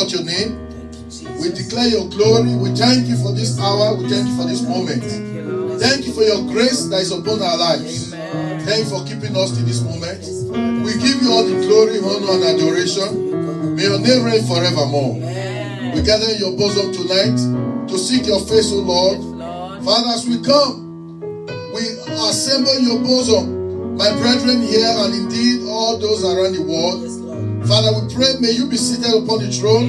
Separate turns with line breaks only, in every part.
Your name. We declare your glory. We thank you for this hour. We thank you for this moment. Thank you for your grace that is upon our lives. Thank you for keeping us to this moment. We give you all the glory, honor, and adoration. May your name reign forevermore. We gather in your bosom tonight to seek your face, O Lord. Father, as we come, we assemble in your bosom, my brethren here and indeed all those around the world. Father, we pray, may you be seated upon the throne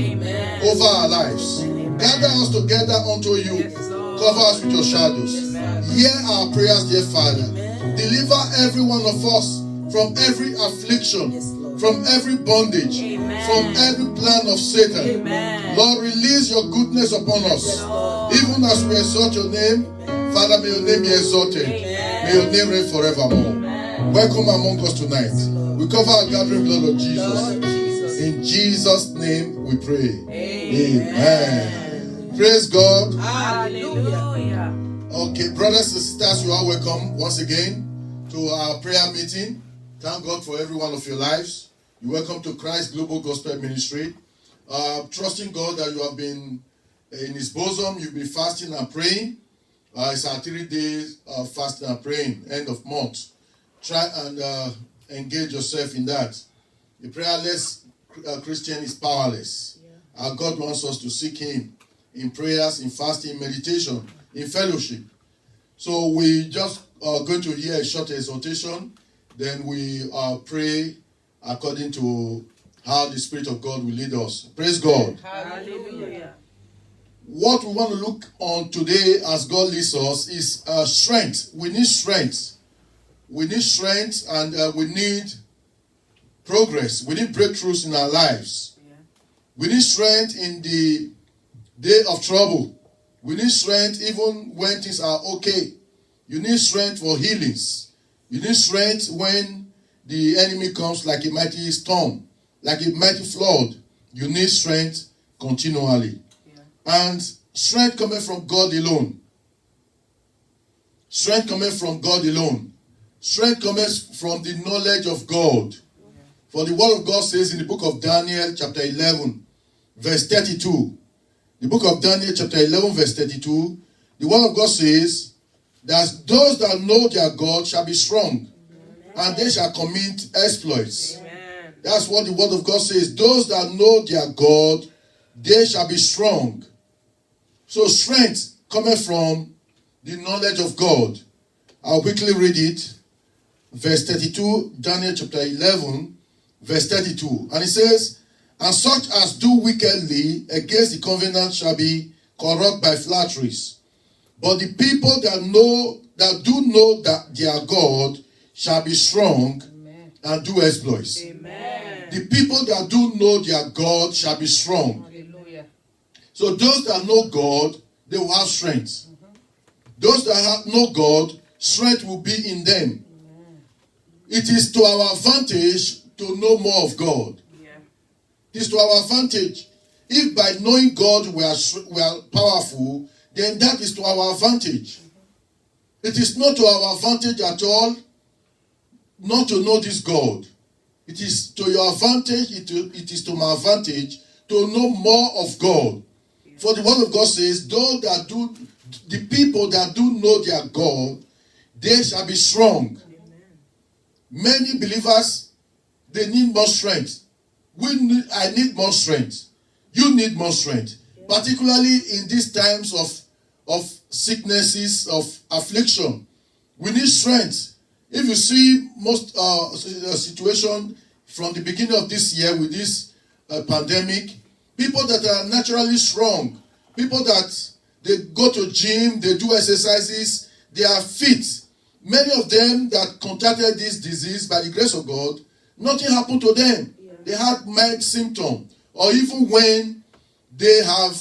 over our lives. Gather us together unto you. Cover us with your shadows. Hear our prayers, dear Father. Deliver every one of us from every affliction, from every bondage, from every plan of Satan. Lord, release your goodness upon us. Even as we exalt your name, Father, may your name be exalted. May your name reign forevermore. Welcome among us tonight. We cover our gathering blood of Jesus. In Jesus' name we pray. Amen. Praise God.
Hallelujah.
Okay, brothers and sisters, you are welcome once again to our prayer meeting. Thank God for every one of your lives. You're welcome to Christ Global Gospel Ministry. Trusting God that you have been in His bosom, you've been fasting and praying. It's our 3 days of fasting and praying, end of month. Try and engage yourself in that. The prayerless Christian is powerless. Our God wants us to seek Him in prayers, in fasting, meditation, in fellowship. So we just are going to hear a short exhortation. Then we pray according to how the Spirit of God will lead us. Praise God.
Hallelujah.
What we want to look on today as God leads us is strength. We need strength. We need strength and we need progress. We need breakthroughs in our lives. We need strength in the day of trouble. We need strength even when things are okay. You need strength for healings. You need strength when the enemy comes like a mighty storm, like a mighty flood. You need strength continually. And strength coming from God alone. Strength coming from God alone. Strength comes from the knowledge of God. For the word of God says in the book of Daniel chapter 11 verse 32. The book of Daniel chapter 11 verse 32. The word of God says that those that know their God shall be strong. And they shall commit exploits.
Amen.
That's what the word of God says. Those that know their God, they shall be strong. So strength coming from the knowledge of God. I'll quickly read it. Verse 32, Daniel chapter 11, verse 32. And it says, and such as do wickedly against the covenant shall be corrupt by flatteries. But the people that do know that their God shall be strong and do exploits.
Amen.
The people that do know their God shall be strong.
Hallelujah.
So those that know God, they will have strength. Those that know God, strength will be in them. It is to our advantage to know more of God. It is to our advantage. If by knowing God we are powerful, then that is to our advantage. It is not to our advantage at all not to know this God. It is to your advantage, it is to my advantage to know more of God. For the word of God says, the people that do know their God, they shall be strong. Many believers, they need more strength. I need more strength. You need more strength. Particularly in these times of sicknesses, of affliction. We need strength. If you see most situation from the beginning of this year with this pandemic, people that are naturally strong, people that they go to gym, they do exercises, they are fit. Many of them that contracted this disease by the grace of God, nothing happened to them.
Yeah.
They had mild symptoms. Or even when they have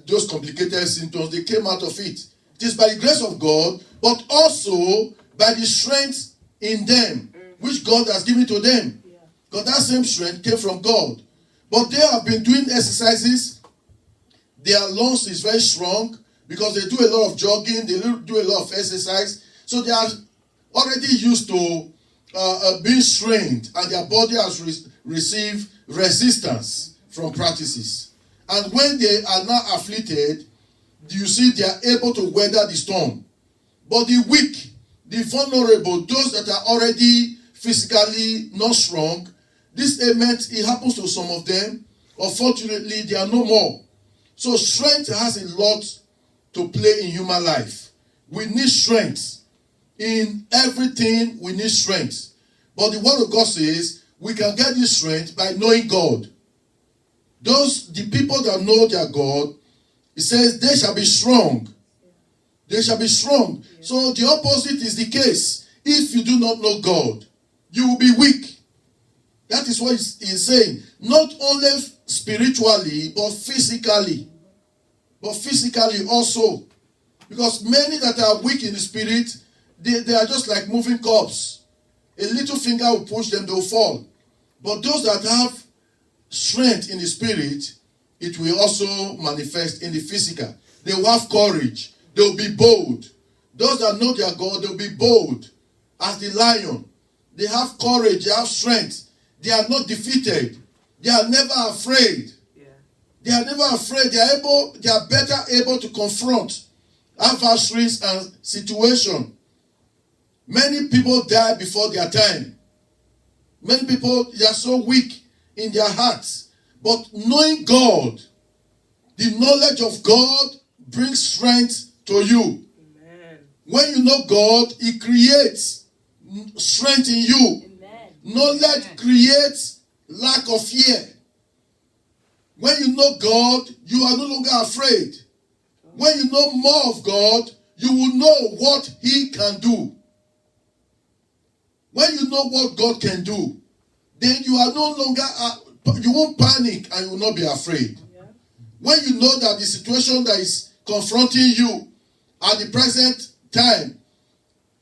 those complicated symptoms, they came out of it. It is by the grace of God, but also by the strength in them, which God has given to them.
Yeah.
Because that same strength came from God. But they have been doing exercises. Their lungs is very strong because they do a lot of jogging, they do a lot of exercise. So they are already used to being strained, and their body has received resistance from practices. And when they are now afflicted, you see they are able to weather the storm. But the weak, the vulnerable, those that are already physically not strong, this ailment, it happens to some of them. Unfortunately, they are no more. So strength has a lot to play in human life. We need strength. In everything, we need strength. But the word of God says, we can get this strength by knowing God. The people that know their God, it says, they shall be strong. They shall be strong. Yeah. So the opposite is the case. If you do not know God, you will be weak. That is what he's saying. Not only spiritually, but physically. But physically also. Because many that are weak in the spirit, they are just like moving corpse. A little finger will push them, they will fall. But those that have strength in the spirit, it will also manifest in the physical. They will have courage. They will be bold. Those that know their God, they will be bold as the lion. They have courage. They have strength. They are not defeated. They are never afraid. Yeah. They are never afraid. They are better able to confront adversaries and situations. Many people die before their time. Many people, they are so weak in their hearts. But knowing God, the knowledge of God brings strength to you.
Amen.
When you know God, He creates strength in you.
Amen.
Knowledge creates lack of fear. When you know God, you are no longer afraid. When you know more of God, you will know what He can do. When you know what God can do, then you are no longer, you won't panic and you will not be afraid. Yeah. When you know that the situation that is confronting you at the present time,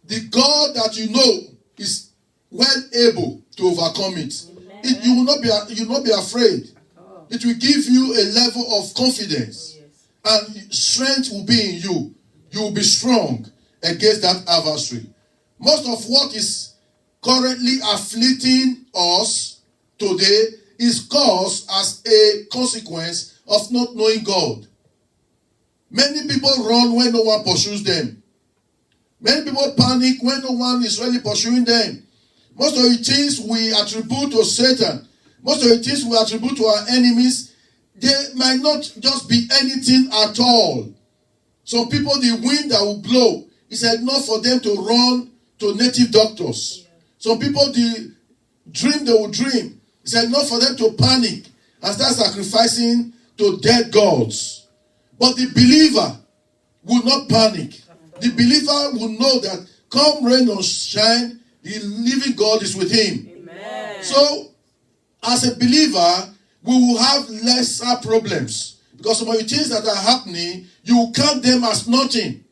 the God that you know is well able to overcome it. You will not be afraid. Oh. It will give you a level of confidence. Oh, yes. And strength will be in you. You will be strong against that adversary. Most of what is currently afflicting us today is caused as a consequence of not knowing God. Many people run when no one pursues them. Many people panic when no one is really pursuing them. Most of the things we attribute to Satan, most of the things we attribute to our enemies, they might not just be anything at all. Some people, the wind that will blow, it's enough for them to run to native doctors. Yeah. Some people, the dream they will dream, it's enough for them to panic and start sacrificing to dead gods. But the believer will not panic. The believer will know that come rain or shine, the living God is with him. Amen. So, as a believer, we will have lesser problems. Because some of the things that are happening, you will count them as nothing.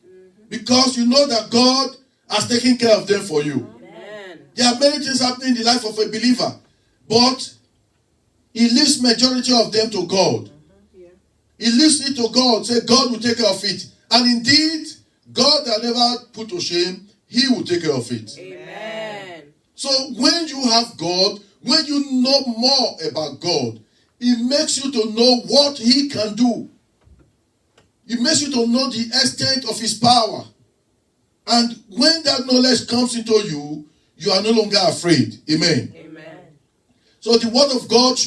Because you know that God has taken care of them for you. Amen. There are many things happening in the life of a believer. But he leaves majority of them to God. Yeah. He leaves it to God. Say, God will take care of it. And indeed, God that never put to shame, He will take care of it. Amen. So when you have God, when you know more about God, it makes you to know what He can do. It makes you to know the extent of His power. And when that knowledge comes into you, you are no longer afraid. Amen. Amen. So the word of God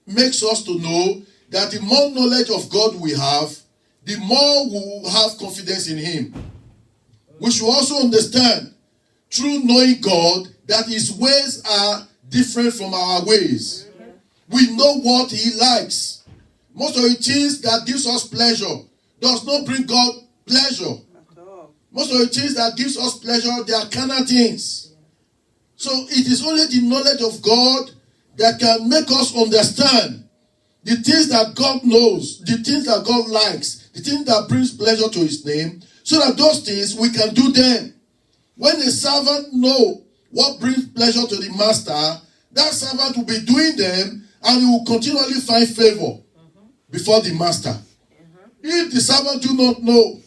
makes us to know that the more knowledge of God we have, the more we will have confidence in Him. We should also understand, through knowing God, that His ways are different from our ways. We know what He likes. Most of the things that gives us pleasure, does not bring God pleasure.
At all.
Most of the things that gives us pleasure, they are carnal things. So it is only the knowledge of God that can make us understand the things that God knows, the things that God likes, the things that brings pleasure to his name, so that those things we can do them. When a servant knows what brings pleasure to the master, that servant will be doing them and he will continually find favor before the master. If the servant do not know,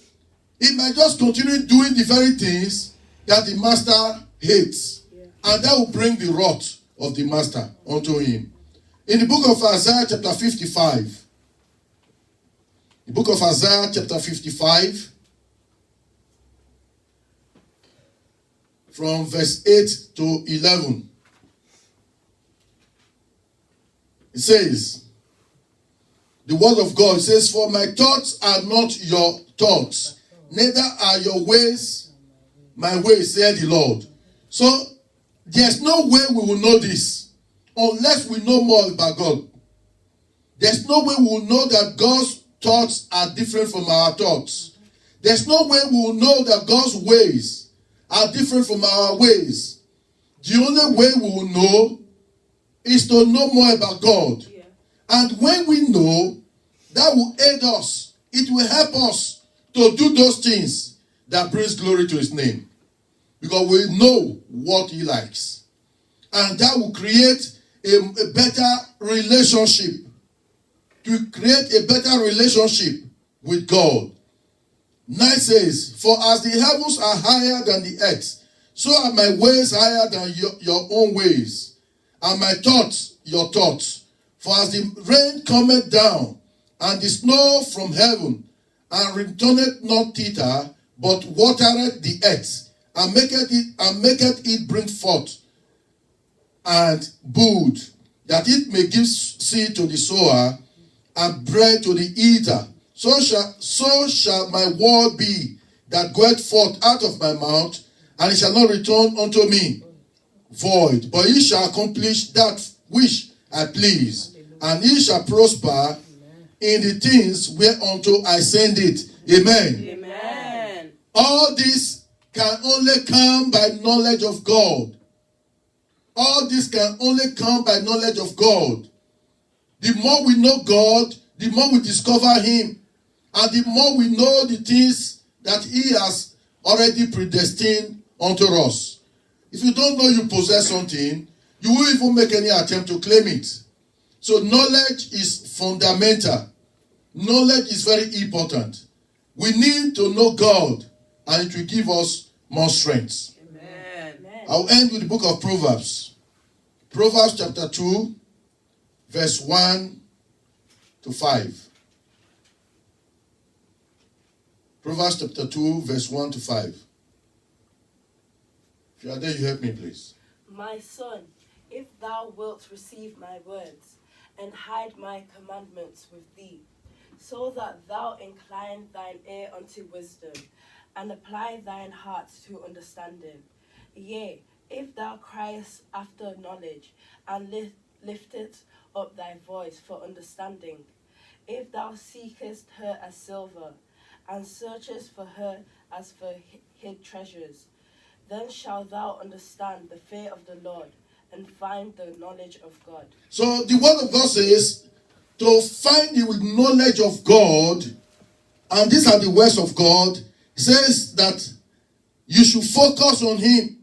he might just continue doing the very things that the master hates. And that will bring the wrath of the master unto him. In the book of Isaiah chapter 55, the book of Isaiah chapter 55, from verse 8 to 11, it says, the word of God says, for my thoughts are not your thoughts, neither are your ways my ways, said the Lord. So, there's no way we will know this unless we know more about God. There's no way we will know that God's thoughts are different from our thoughts. There's no way we will know that God's ways are different from our ways. The only way we will know is to know more about God. Yeah. And when we know, that will aid us. It will help us to do those things that brings glory to his name. Because we know what he likes. And that will create a better relationship. To create a better relationship with God. 9 says, for as the heavens are higher than the earth, so are my ways higher than your own ways, and my thoughts your thoughts. For as the rain cometh down, and the snow from heaven, and returneth not thither, but watereth the earth, and maketh it bring forth, and bud, that it may give seed to the sower, and bread to the eater. So shall my word be that goeth forth out of my mouth, and it shall not return unto me void, but it shall accomplish that which I please, and it shall prosper in the things whereunto I send it. Amen.
Amen.
All this can only come by knowledge of God. All this can only come by knowledge of God. The more we know God, the more we discover him. And the more we know the things that he has already predestined unto us. If you don't know you possess something, you won't even make any attempt to claim it. So knowledge is fundamental. Knowledge is very important. We need to know God, and it will give us more strength.
Amen.
I'll end with the book of Proverbs. Proverbs chapter 2, verse 1 to 5. Proverbs chapter 2, verse 1 to 5. If you are there, you help me, please.
My son, if thou wilt receive my words, and hide my commandments with thee, so that thou incline thine ear unto wisdom, and apply thine heart to understanding. Yea, if thou criest after knowledge, and liftest up thy voice for understanding, if thou seekest her as silver, and searchest for her as for hid treasures, then shalt thou understand the fear of the Lord, and find the knowledge of God.
So the word of God says, to find the knowledge of God, and these are the words of God, says that you should focus on him.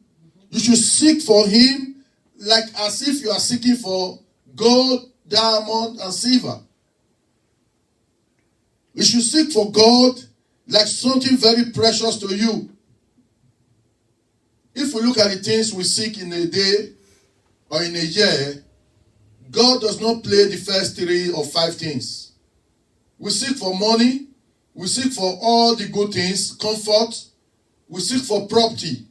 You should seek for him like as if you are seeking for gold, diamond, and silver. You should seek for God like something very precious to you. If we look at the things we seek in a day or in a year, God does not play the first 3 or 5 things. We seek for money. We seek for all the good things, comfort. We seek for property.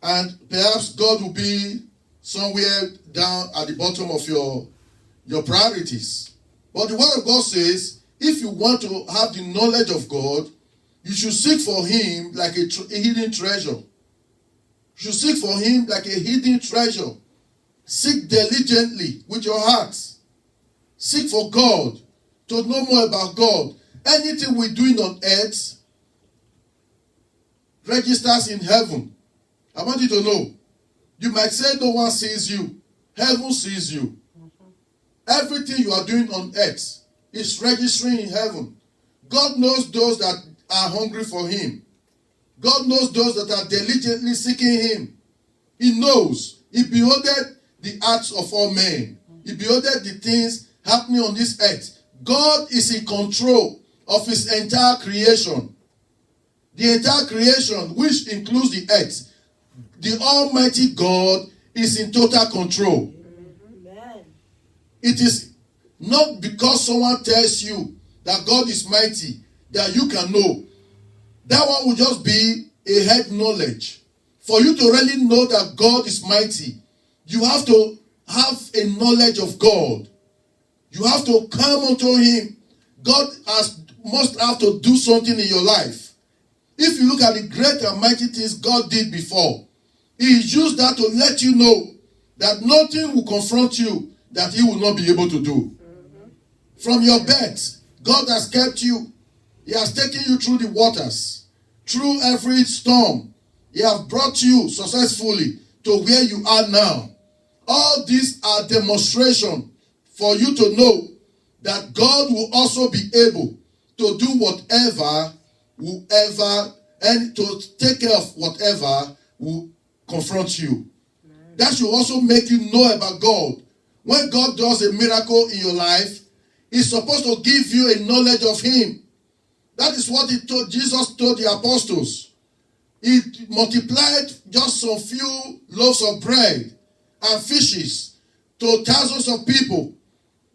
And perhaps God will be somewhere down at the bottom of your priorities. But the word of God says, if you want to have the knowledge of God, you should seek for him like a hidden treasure. You should seek for him like a hidden treasure. Seek diligently with your heart. Seek for God, to know more about God. anything we're doing on earth registers in heaven. I want you to know. You might say no one sees you. Heaven sees you. Everything you are doing on earth is registering in heaven. God knows those that are hungry for him. God knows those that are diligently seeking him. He knows. He beholded the acts of all men. He beholded the things happening on this earth. God is in control of his entire creation. The entire creation, which includes the earth. The Almighty God is in total control.
Amen.
It is not because someone tells you that God is mighty that you can know. That one will just be a head knowledge. For you to really know that God is mighty, you have to have a knowledge of God. You have to come unto him. God must have to do something in your life. If you look at the great and mighty things God did before, he used that to let you know that nothing will confront you that he will not be able to do. From your birth, God has kept you. He has taken you through the waters, through every storm. He has brought you successfully to where you are now. All these are demonstration for you to know that God will also be able to do whatever, whoever, and to take care of whatever will confront you. That should also make you know about God. When God does a miracle in your life, he's supposed to give you a knowledge of him. That is what Jesus told the apostles. He multiplied just some few loaves of bread and fishes to thousands of people.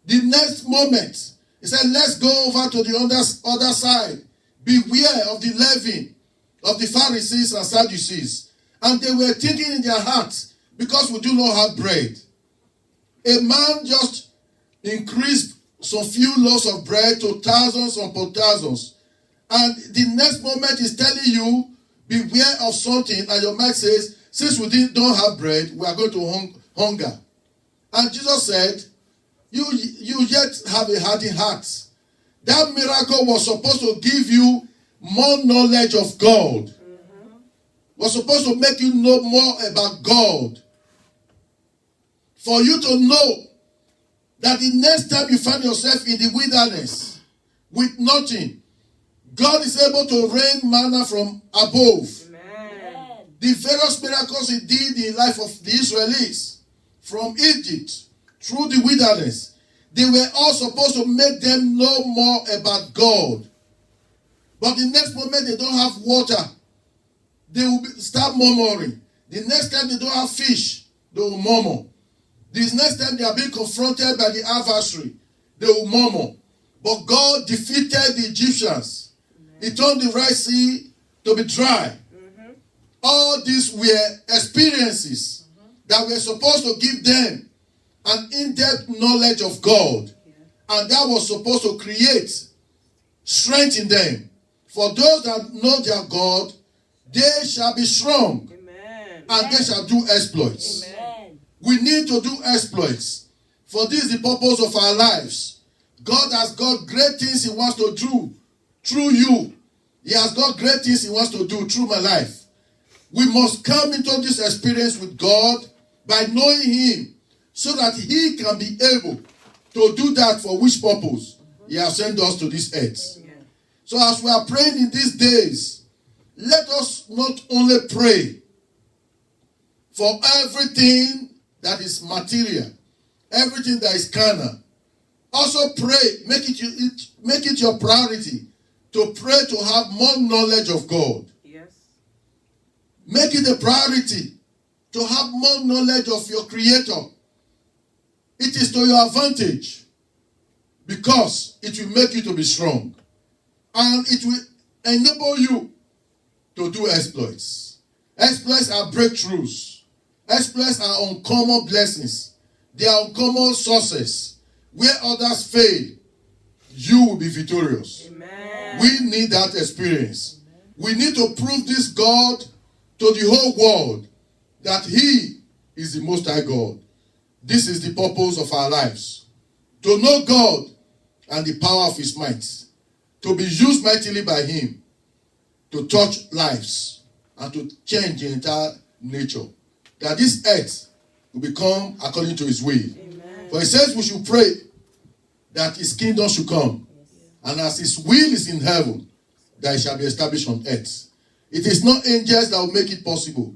The next moment, he said, let's go over to the other side. Beware of the leaven of the Pharisees and Sadducees. And they were thinking in their hearts, because we do not have bread. A man just increased some few loaves of bread to thousands upon thousands. And the next moment is telling you, beware of something. And your mind says, since we don't have bread, we are going to hunger. And Jesus said, you yet have a hardy heart. That miracle was supposed to give you more knowledge of God. Was supposed to make you know more about God. For you to know that the next time you find yourself in the wilderness with nothing, God is able to rain manna from above.
Amen.
The various miracles he did in the life of the Israelites from Egypt through the wilderness, they were all supposed to make them know more about God. But the next moment they don't have water, they will start murmuring. The next time they don't have fish, they will murmur. This next time they are being confronted by the adversary, they will murmur. But God defeated the Egyptians. He turned the Red Sea to be dry. All these were experiences that were supposed to give them an in-depth knowledge of God. And that was supposed to create strength in them. For those that know their God, they shall be strong.
Amen.
And they shall do exploits.
Amen.
We need to do exploits. For this is the purpose of our lives. God has got great things he wants to do through you. He has got great things he wants to do through my life. We must come into this experience with God by knowing him so that he can be able to do that for which purpose he has sent us to this earth.
Yeah.
So as we are praying in these days, let us not only pray for everything that is material, everything that is carnal. Also pray, make it your priority to pray to have more knowledge of God.
Yes.
Make it a priority to have more knowledge of your Creator. It is to your advantage because it will make you to be strong. And it will enable you to do exploits. Exploits are breakthroughs. Exploits are uncommon blessings. They are uncommon sources. Where others fail, you will be victorious.
Amen.
We need that experience. We need to prove this God to the whole world that he is the Most High God. This is the purpose of our lives. To know God and the power of his might. to be used mightily by him to touch lives and to change the entire nature. That this earth will become according to his will.
Amen.
For he says we should pray that his kingdom should come. And as his will is in heaven, that it shall be established on earth. It is not angels that will make it possible.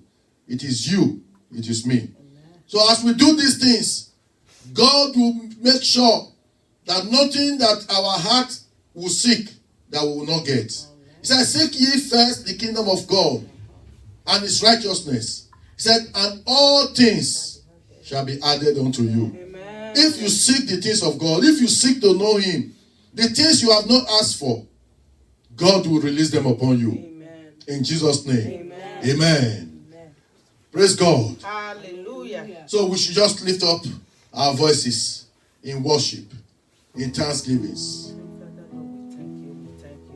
It is you. It is me. So as we do these things, God will make sure that nothing that our heart will seek that we will not get. He said, seek ye first the kingdom of God and his righteousness. He said, and all things shall be added unto you.
Amen.
If you seek the things of God, if you seek to know him, the things you have not asked for, God will release them upon you.
Amen.
In Jesus' name.
Amen.
Amen. Praise God.
Hallelujah.
So we should just lift up our voices in worship, in thanksgivings.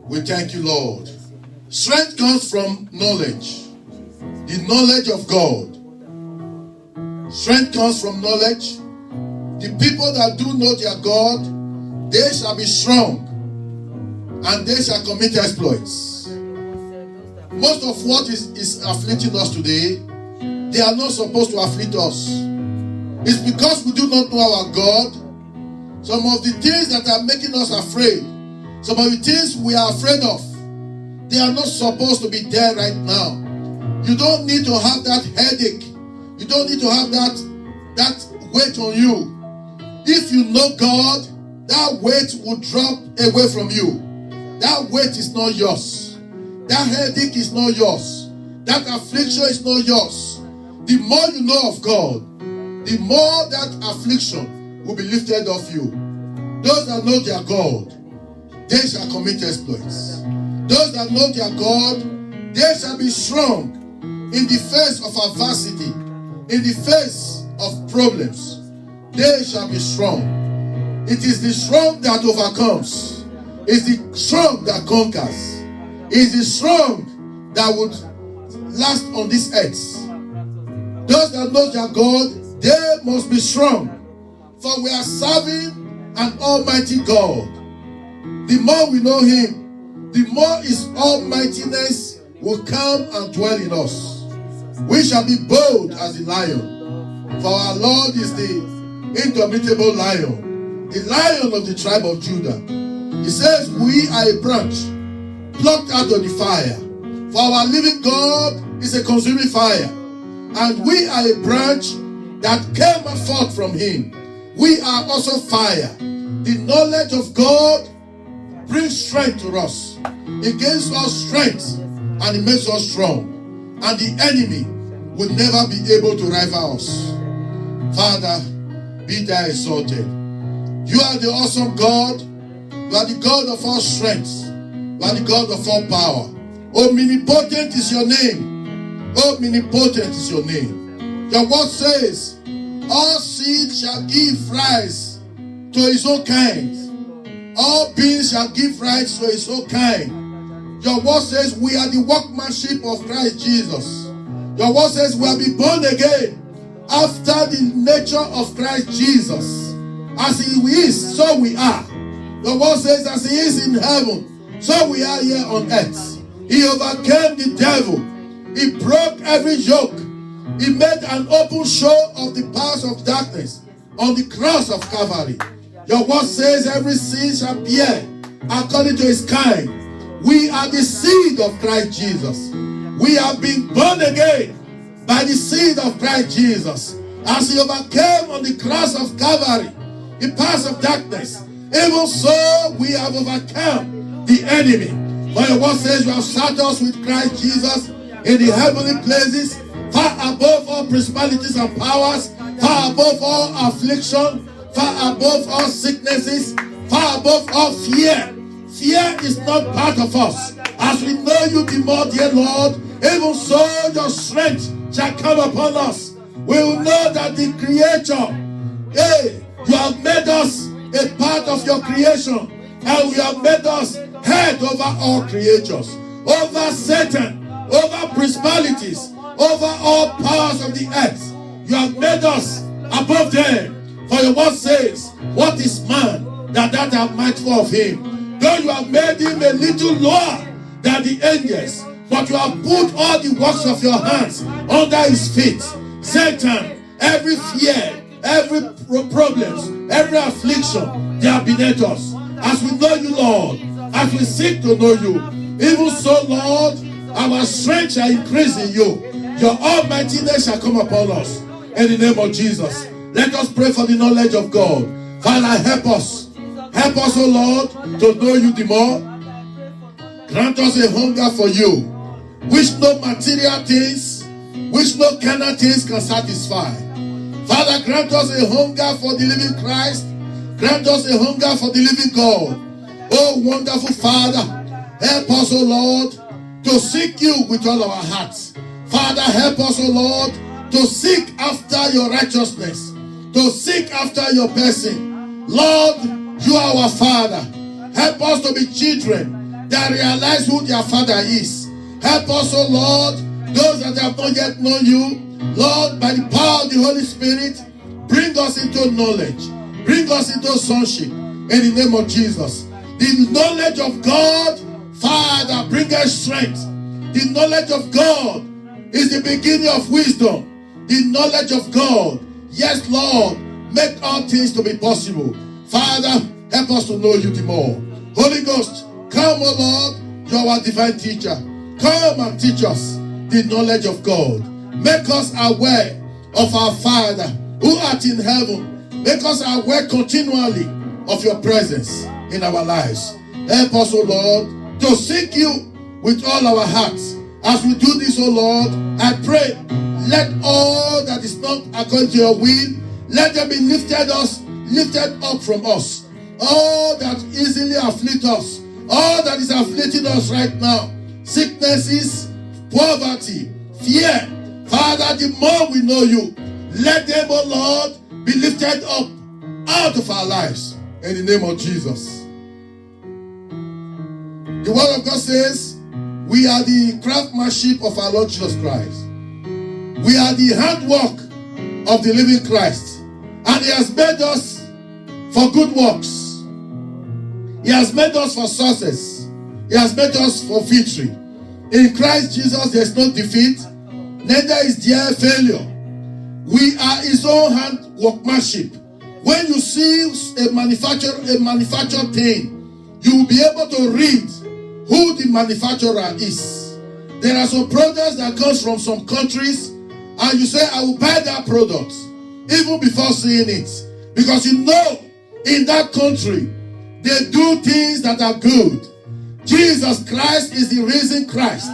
We thank you, Lord. Strength comes from knowledge. The knowledge of God. Strength comes from knowledge. The people that do know their God, they shall be strong and they shall commit exploits. Most of what is afflicting us today, they are not supposed to afflict us. It's because we do not know our God. Some of the things that are making us afraid, some of the things we are afraid of, they are not supposed to be there right now. You don't need to have that headache. You don't need to have that weight on you. If you know God, that weight will drop away from you. That weight is not yours. That headache is not yours. That affliction is not yours. The more you know of God, the more that affliction will be lifted off you. Those that know their God, they shall commit exploits. Those that know their God, they shall be strong in the face of adversity, in the face of problems. They shall be strong. It is the strong that overcomes. It's the strong that conquers. It's the strong that would last on this earth. Those that know their God, they must be strong. For we are serving an almighty God. The more we know him, the more his almightiness will come and dwell in us. We shall be bold as a lion. For our Lord is the indomitable lion, the lion of the tribe of Judah. He says, we are a branch plucked out of the fire. For our living God is a consuming fire. And we are a branch that came forth from him. We are also fire. The knowledge of God brings strength to us. It gives us strength and it makes us strong. And the enemy will never be able to rival us. Father, be thou exalted. You are the awesome God. You are the God of all strength. You are the God of all power. Omnipotent is your name. Omnipotent is your name. Your word says, all seed shall give rise to his own kind. All beings shall give rise to his own kind. Your word says we are the workmanship of Christ Jesus. Your word says we have been born again after the nature of Christ Jesus. As he is, so we are. The word says, as he is in heaven, so we are here on earth. He overcame the devil. He broke every yoke. He made an open show of the powers of darkness on the cross of Calvary. Your word says, every seed shall bear according to his kind. We are the seed of Christ Jesus. We have been born again by the seed of Christ Jesus. As he overcame on the cross of Calvary the powers of darkness, even so we have overcome the enemy. For your word says you have sat us with Christ Jesus in the heavenly places, far above all principalities and powers, far above all affliction, far above all sicknesses, far above all fear. Fear is not part of us. As we know you the more, dear Lord, even so your strength shall come upon us. We will know that the Creator, you have made us a part of your creation, and you have made us head over all creatures, over Satan, over principalities, over all powers of the earth. You have made us above them. For your word says, what is man that thou art mindful of him? Though you have made him a little lower than the angels, but you have put all the works of your hands under his feet. Satan, every fear, every problems, every affliction, they have beneath us. As we know you, Lord, as we seek to know you, even so, Lord, our strength shall increase in you. Your almightiness shall come upon us. In the name of Jesus, let us pray for the knowledge of God. Father, help us. Help us, O Lord, to know you the more. Grant us a hunger for you, which no material things, which no carnal things can satisfy. Father, grant us a hunger for the living Christ. Grant us a hunger for the living God. Oh, wonderful Father, help us, O Lord, to seek you with all our hearts. Father, help us, O Lord, to seek after your righteousness, to seek after your person. Lord, you are our Father. Help us to be children that realize who their Father is. Help us, O Lord, those that have not yet known you. Lord, by the power of the Holy Spirit, bring us into knowledge. Bring us into sonship. In the name of Jesus. The knowledge of God, Father, bring us strength. The knowledge of God is the beginning of wisdom. The knowledge of God, yes, Lord, make all things to be possible. Father, help us to know you the more. Holy Ghost, come, O Lord, you are our divine teacher. Come and teach us the knowledge of God. Make us aware of our Father who art in heaven. Make us aware continually of your presence in our lives. Help us, O Lord, to seek you with all our hearts. As we do this, O Lord, I pray, let all that is not according to your will, let them be lifted up from us. All that easily afflict us, all that is afflicting us right now, sicknesses, poverty, fear. Father, the more we know you, let them, O Lord, be lifted up out of our lives. In the name of Jesus. The word of God says, we are the craftsmanship of our Lord Jesus Christ. We are the handwork of the living Christ. And he has made us for good works. He has made us for success. He has made us for victory. In Christ Jesus there is no defeat, neither is there failure. We are his own handworkmanship. When you see a manufactured thing, you will be able to read who the manufacturer is. There are some products that comes from some countries, and you say, I will buy that product, even before seeing it. Because you know, in that country, they do things that are good. Jesus Christ is the risen Christ.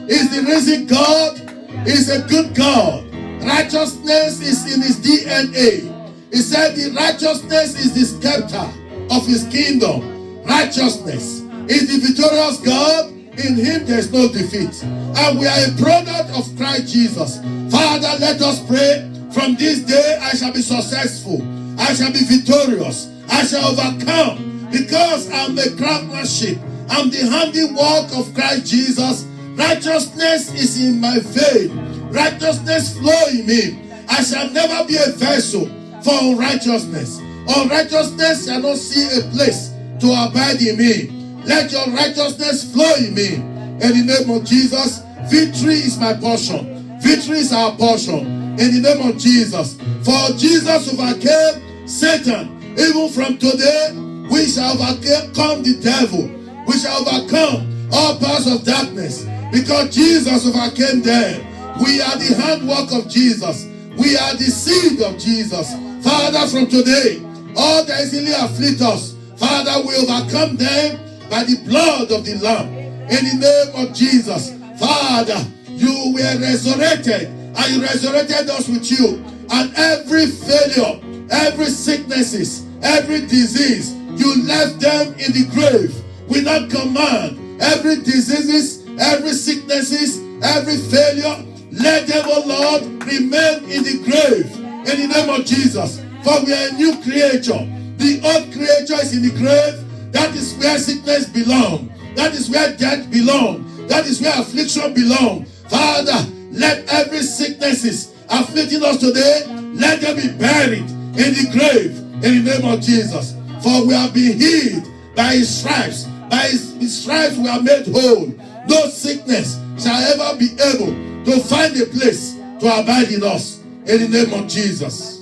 Is the risen God. Is a good God. Righteousness is in his DNA. He said the righteousness is the scepter of his kingdom. Righteousness is the victorious God. In him there is no defeat. And we are a product of Christ Jesus. Father, let us pray. From this day I shall be successful. I shall be victorious. I shall overcome. Because I'm the craftsmanship. I'm the handiwork of Christ Jesus. Righteousness is in my vein. Righteousness flow in me. I shall never be a vessel for unrighteousness. Unrighteousness shall not see a place to abide in me. Let your righteousness flow in me. In the name of Jesus, victory is my portion. Victory is our portion. In the name of Jesus. For Jesus overcame Satan. Even from today, we shall overcome the devil. We shall overcome all powers of darkness. Because Jesus overcame them. We are the handwork of Jesus. We are the seed of Jesus. Father, from today, all that easily afflict us, Father, we overcome them by the blood of the Lamb. In the name of Jesus. Father, you were resurrected, and you resurrected us with you. And every failure, every sicknesses, every disease, you left them in the grave without command. Every diseases, every sicknesses, every failure, let them, O Lord, remain in the grave. In the name of Jesus. For we are a new creature. The old creature is in the grave. That is where sickness belongs. That is where death belongs. That is where affliction belongs. Father, let every sicknesses afflicting us today, let them be buried in the grave. In the name of Jesus. For we have been healed by his stripes. By his stripes we are made whole. No sickness shall ever be able to find a place to abide in us. In the name of Jesus.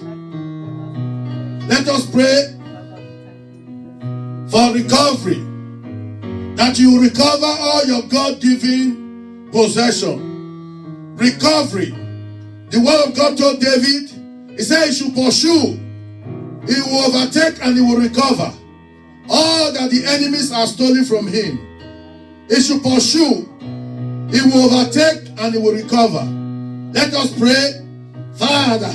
Let us pray for recovery. That you recover all your God-given possession. Recovery. The word of God told David, he said he should pursue. He will overtake and he will recover all that the enemies are stolen from him. He should pursue. He will overtake and he will recover. Let us pray. Father,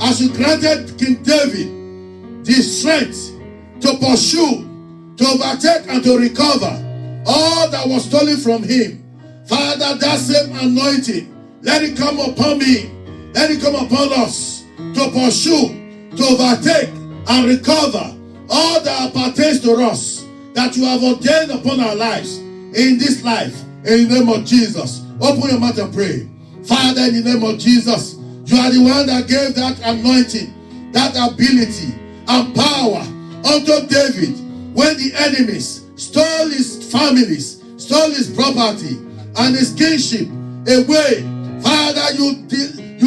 as you granted King David the strength to pursue, to overtake and to recover all that was stolen from him, Father, that same anointing, let it come upon me. Let it come upon us to pursue, to overtake and recover all that pertains to us that you have ordained upon our lives in this life. In the name of Jesus. Open your mouth and pray. Father, in the name of Jesus, you are the one that gave that anointing, that ability and power unto David when the enemies stole his families, stole his property and his kingship away. Father, you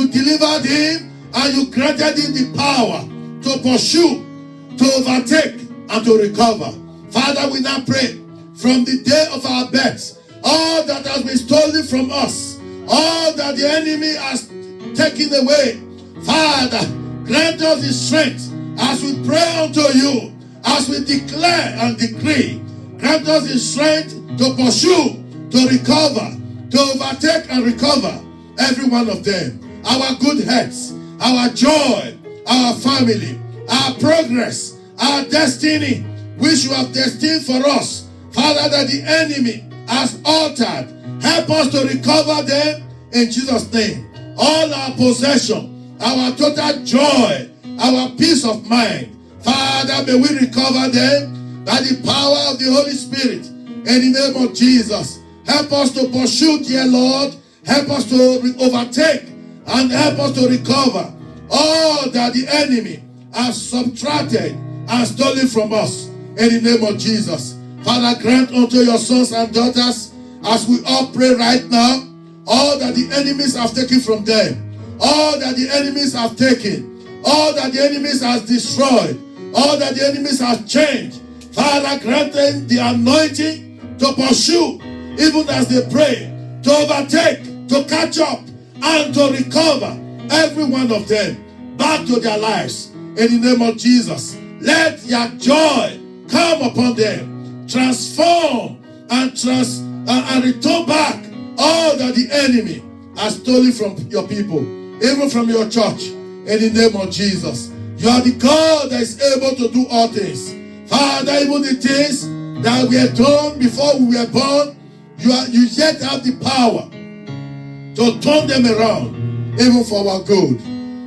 delivered him and you granted him the power to pursue, to overtake and to recover. Father, we now pray from the day of our birth, all that has been stolen from us, all that the enemy has taken away, Father, grant us the strength as we pray unto you, as we declare and decree. Grant us the strength to pursue, to recover, to overtake and recover every one of them. Our good health, our joy, our family, our progress, our destiny, which you have destined for us. Father, that the enemy has altered, help us to recover them in Jesus' name. All our possession, our total joy, our peace of mind, Father, may we recover them by the power of the Holy Spirit. In the name of Jesus, help us to pursue, dear Lord. Help us to overtake and help us to recover all that the enemy has subtracted and stolen from us. In the name of Jesus, Father, grant unto your sons and daughters, as we all pray right now, all that the enemies have taken from them, all that the enemies have taken, all that the enemies have destroyed, all that the enemies have changed. Father, grant them the anointing to pursue, even as they pray, to overtake, to catch up, and to recover every one of them back to their lives. In the name of Jesus, let your joy come upon them, transform and return back all that the enemy has stolen from your people, even from your church. In the name of Jesus, you are the God that is able to do all things. Father, even the things that we had done before we were born, you yet have the power to turn them around, even for our good.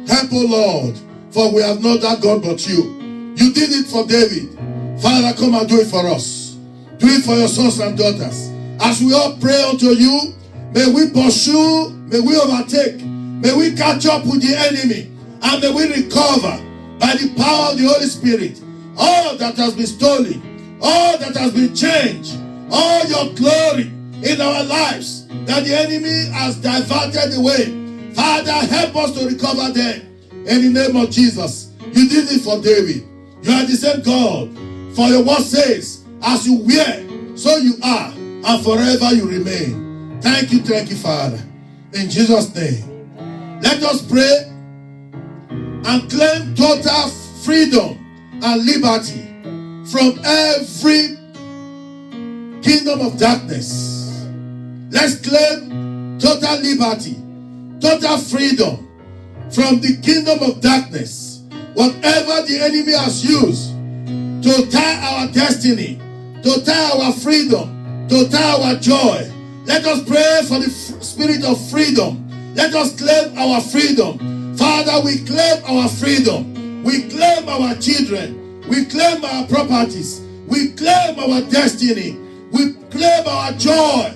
Help, O Lord, for we have not that God but you. You did it for David. Father, come and do it for us. Do it for your sons and daughters. As we all pray unto you, may we pursue, may we overtake, may we catch up with the enemy, and may we recover by the power of the Holy Spirit all that has been stolen, all that has been changed, all your glory in our lives that the enemy has diverted away. Father, help us to recover them in the name of Jesus. You did it for David. You are the same God. For your word says, as you were, so you are, and forever you remain. Thank you, Father. In Jesus' name. Let us pray and claim total freedom and liberty from every kingdom of darkness. Let's claim total liberty, total freedom from the kingdom of darkness. Whatever the enemy has used to tie our destiny, to tie our freedom, to tie our joy, let us pray for the spirit of freedom. Let us claim our freedom. Father, we claim our freedom. We claim our children. We claim our properties. We claim our destiny. We claim our joy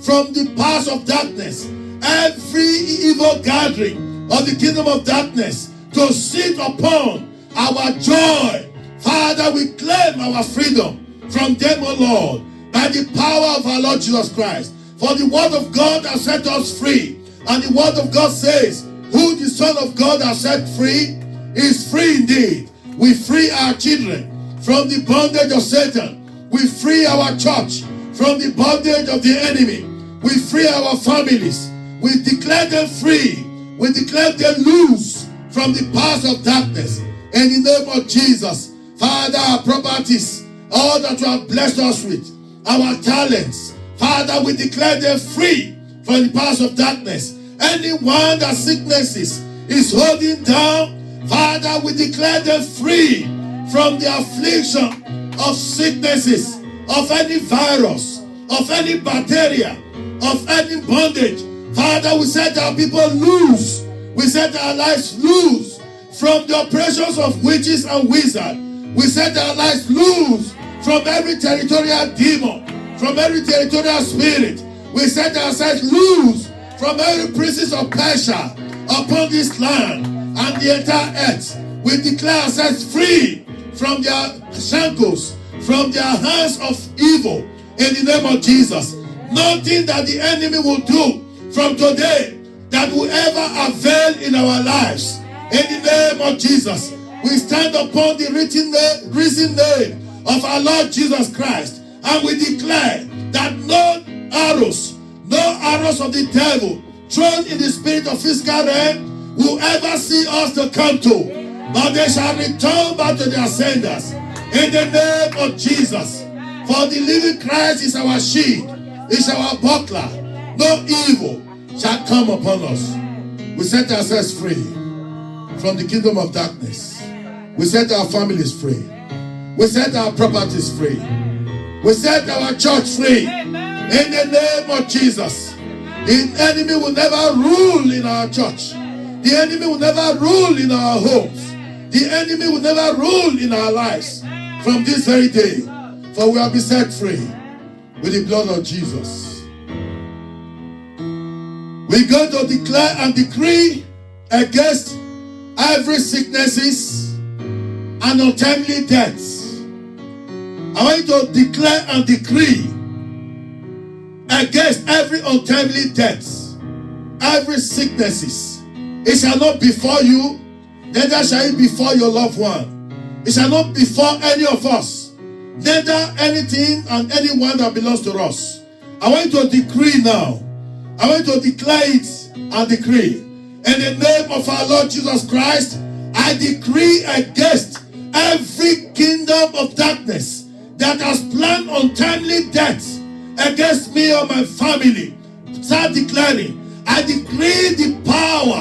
from the powers of darkness. Every evil gathering of the kingdom of darkness to sit upon our joy. Father, we claim our freedom from them, O Lord, by the power of our Lord Jesus Christ. For the word of God has set us free. And the word of God says, who the Son of God has set free is free indeed. We free our children from the bondage of Satan. We free our church from the bondage of the enemy. We free our families. We declare them free. We declare them loose from the powers of darkness. In the name of Jesus, Father, our properties, all that you have blessed us with, our talents, Father, we declare them free from the powers of darkness. Anyone that sicknesses is holding down, Father, we declare them free from the affliction of sicknesses, of any virus, of any bacteria, of any bondage. Father, we set our people loose. We set our lives loose from the operations of witches and wizards. We set our lives loose from every territorial demon, from every territorial spirit. We set ourselves loose from every princes of Persia upon this land and the entire earth. We declare ourselves free from their shackles, from their hands of evil, in the name of Jesus. Nothing that the enemy will do from today that will ever avail in our lives. In the name of Jesus, we stand upon the risen name of our Lord Jesus Christ, and we declare that no arrows of the devil thrown in the spirit of physical realm will ever see us to come to, but they shall return back to their senders. In the name of Jesus, for the living Christ is our shield, is our buckler. No evil shall come upon us. We set ourselves free from the kingdom of darkness. We set our families free. We set our properties free. We set our church free. In the name of Jesus. The enemy will never rule in our church. The enemy will never rule in our homes. The enemy will never rule in our lives from this very day. For we have been set free with the blood of Jesus. We're going to declare and decree against every sicknesses and untimely deaths. I want you to declare and decree against every untimely death, every sicknesses. It shall not befall you, neither shall it befall your loved one. It shall not befall any of us, neither anything and anyone that belongs to us. I want you to decree now. I want you to declare it and decree. In the name of our Lord Jesus Christ, I decree against every kingdom of darkness that has planned untimely death against me or my family. Start declaring. I decree the power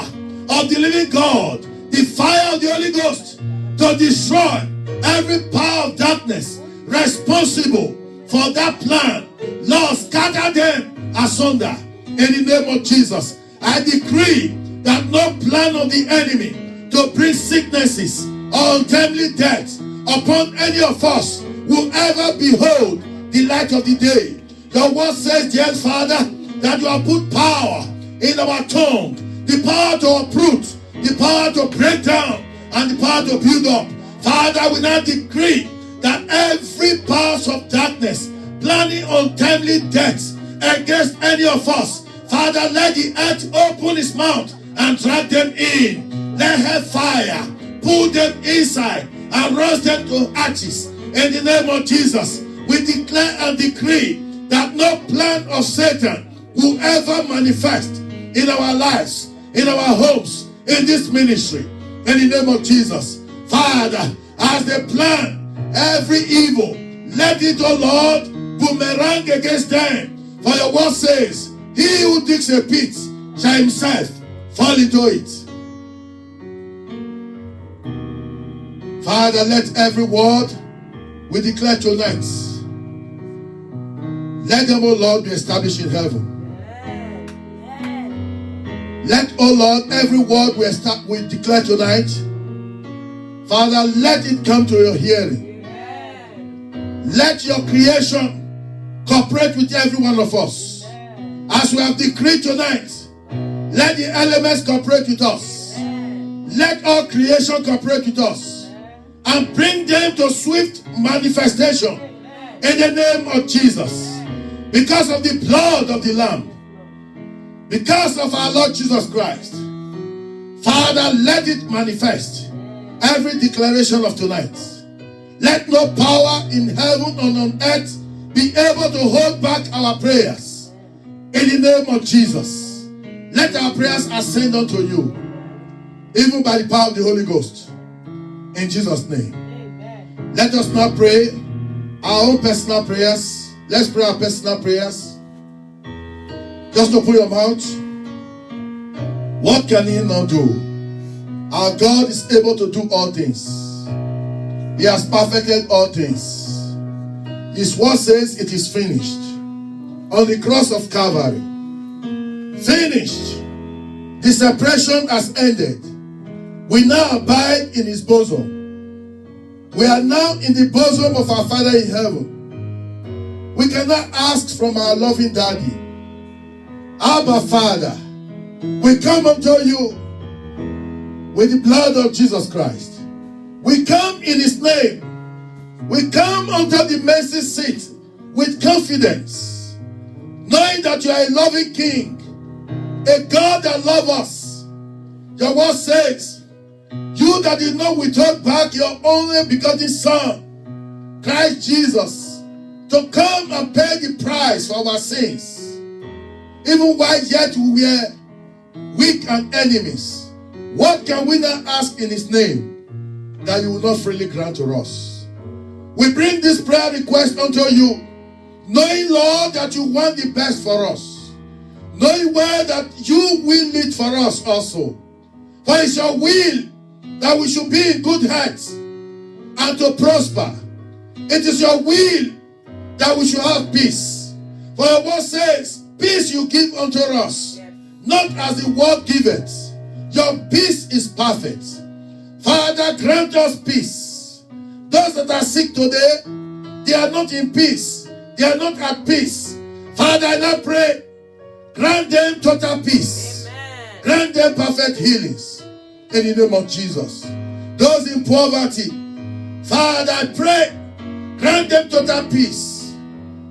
of the living God, the fire of the Holy Ghost, to destroy every power of darkness responsible for that plan. Lord, scatter them asunder. In the name of Jesus, I decree that no plan of the enemy to bring sicknesses or untimely death upon any of us will ever behold the light of the day. Your word says, dear Father, that you have put power in our tongue, the power to uproot, the power to break down, and the power to build up. Father, we now decree that every power of darkness planning untimely death against any of us, Father, let the earth open its mouth and drag them in. Let hellfire pull them inside and roast them to ashes. In the name of Jesus, we declare and decree that no plan of Satan will ever manifest in our lives, in our homes, in this ministry. In the name of Jesus, Father, as they plan every evil, let it, O Lord, boomerang against them. For your word says, he who digs a pit shall himself fall into it. Father, let every word we declare tonight, let them, O Lord, be established in heaven. Let, O Lord, every word we declare tonight, Father, let it come to your hearing. Let your creation cooperate with every one of us. As we have decreed tonight, let the elements cooperate with us. Let all creation cooperate with us and bring them to swift manifestation in the name of Jesus. because of the blood of the Lamb, because of our Lord Jesus Christ. Father, let it manifest every declaration of tonight. Let no power in heaven or on earth be able to hold back our prayers. In the name of Jesus, let our prayers ascend unto you, even by the power of the Holy Ghost. In Jesus' name. Amen. Let us now pray our own personal prayers. Let's pray our personal prayers. Just open your mouth. What can he not do? Our God is able to do all things. He has perfected all things. His word says it is finished. On the cross of Calvary. Finished. The separation has ended. We now abide in his bosom. We are now in the bosom of our Father in heaven. We cannot ask from our loving Daddy. Abba, Father, we come unto you with the blood of Jesus Christ. We come in his name. We come unto the mercy seat with confidence, knowing that you are a loving King, a God that loves us. Your word says, you that did not withhold back your only begotten Son, Christ Jesus, to come and pay the price for our sins, even while yet we were weak and enemies. What can we now ask in his name that you will not freely grant to us? We bring this prayer request unto you, knowing, Lord, that you want the best for us, knowing well that you will lead for us also. For it's your will that we should be in good health and to prosper. It is your will that we should have peace. For your word says, peace you give unto us, not as the world giveth. Your peace is perfect. Father, grant us peace. Those that are sick today, they are not in peace. They are not at peace. Father, I now pray, grant them total peace. Amen. Grant them perfect healings. In the name of Jesus. Those in poverty, Father, I pray, grant them total peace.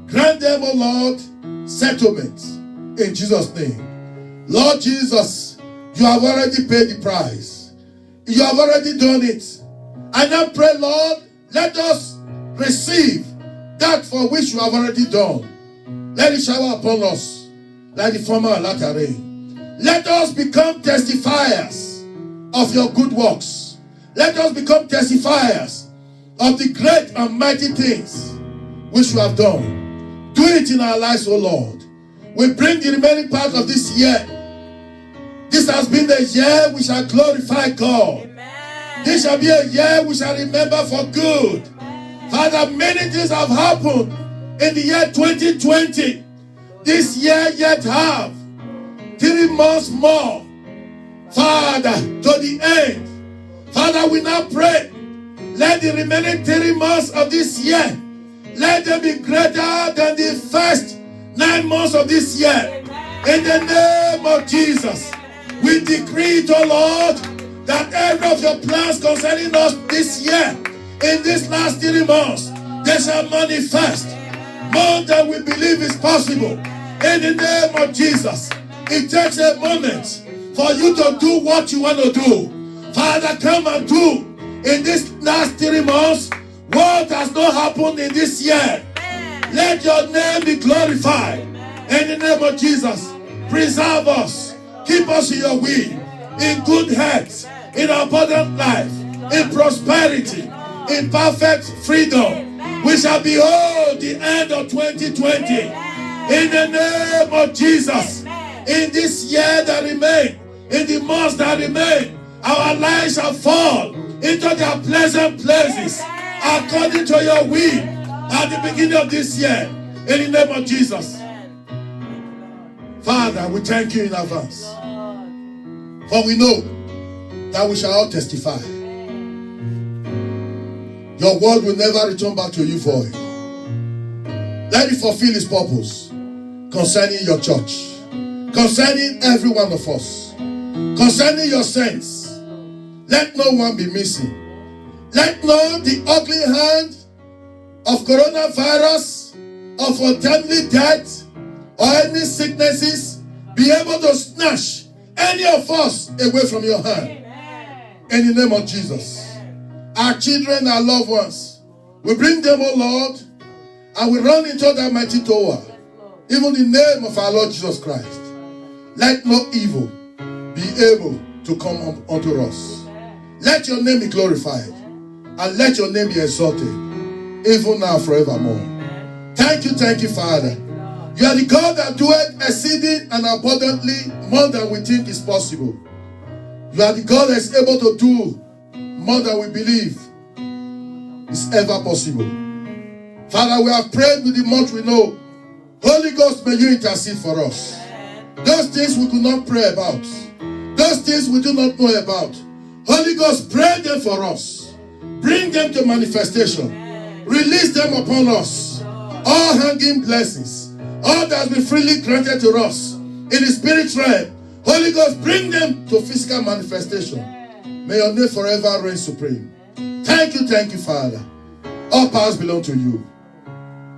Grant them, oh Lord, settlement. In Jesus' name. Lord Jesus, you have already paid the price. You have already done it. I now pray, Lord, let us receive that for which you have already done. Let it shower upon us like the former and latter rain. Let us become testifiers of your good works. Let us become testifiers of the great and mighty things which you have done. Do it in our lives, O Lord. We bring the remaining part of this year. This has been the year we shall glorify God. Amen. This shall be a year we shall remember for good. Amen. Father, many things have happened in the year 2020. This year yet have 3 months more, Father, to the end. Father, we now pray, let the remaining 3 months of this year, let them be greater than the first 9 months of this year. Amen. In the name of Jesus, we decree it, O Lord, that every of your plans concerning us this year, in these last 3 months, they shall manifest more than we believe is possible. In the name of Jesus, it takes a moment for you to do what you want to do. Father, come and do in this last 3 months what has not happened in this year. Let your name be glorified. In the name of Jesus, preserve us. Keep us in your will, in good health, in abundant life, in prosperity, in perfect freedom. We shall behold the end of 2020. In the name of Jesus, in this year that remains, in the months that remain, our lives shall fall into their pleasant places according to your will at the beginning of this year. In the name of Jesus. Father, we thank you in advance. For we know that we shall all testify. Your word will never return back to you void. Let it fulfill its purpose concerning your church, concerning every one of us, concerning your saints. Let no one be missing. Let not the ugly hand of coronavirus of untimely death or any sicknesses be able to snatch any of us away from your hand. In the name of Jesus. Our children, our loved ones, we bring them, O Lord, and we run into that mighty tower. Even in the name of our Lord Jesus Christ. Let no evil be able to come unto us. Let your name be glorified. And let your name be exalted. Even now forevermore. Thank you, Father. You are the God that doeth exceeding and abundantly more than we think is possible. You are the God that is able to do more than we believe is ever possible. Father, we have prayed with the much we know. Holy Ghost, may you intercede for us. Those things we could not pray about. Those things we do not know about. Holy Ghost, pray them for us. Bring them to manifestation. Release them upon us. All hanging blessings. All that has been freely granted to us in the spirit realm. Holy Ghost, bring them to physical manifestation. May your name forever reign supreme. Thank you, Father. All powers belong to you.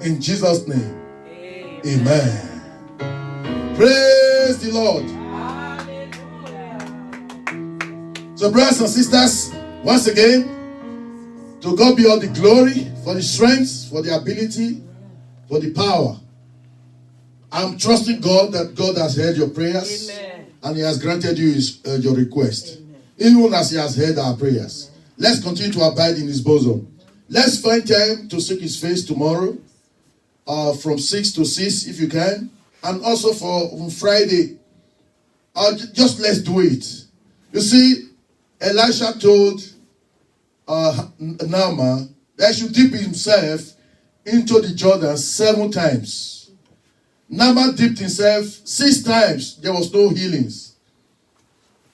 In Jesus' name. Amen. Praise the Lord. So, brothers and sisters, once again, to God be all the glory for the strength, for the ability, for the power. I'm trusting God that God has heard your prayers.
Amen.
And he has granted you your request. Amen. Even as he has heard our prayers. Let's continue to abide in his bosom. Let's find time to seek his face tomorrow. From 6 to 6 if you can. And also for Friday. Just let's do it. You see, Elisha told Naaman that he should dip himself into the Jordan 7 times. Naaman dipped himself 6 times. There was no healings.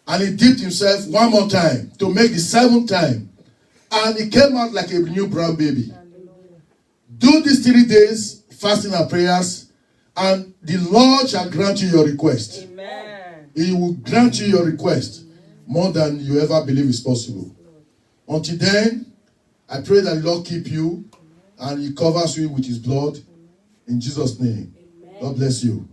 And he dipped himself 1 more time to make the 7th time. And he came out like a new brown baby. Do these 3 days, fasting and prayers, and the Lord shall grant you your request.
Amen.
He will grant you your request more than you ever believe is possible. Until then, I pray that the Lord keep you and he covers you with his blood. In Jesus' name. God bless you.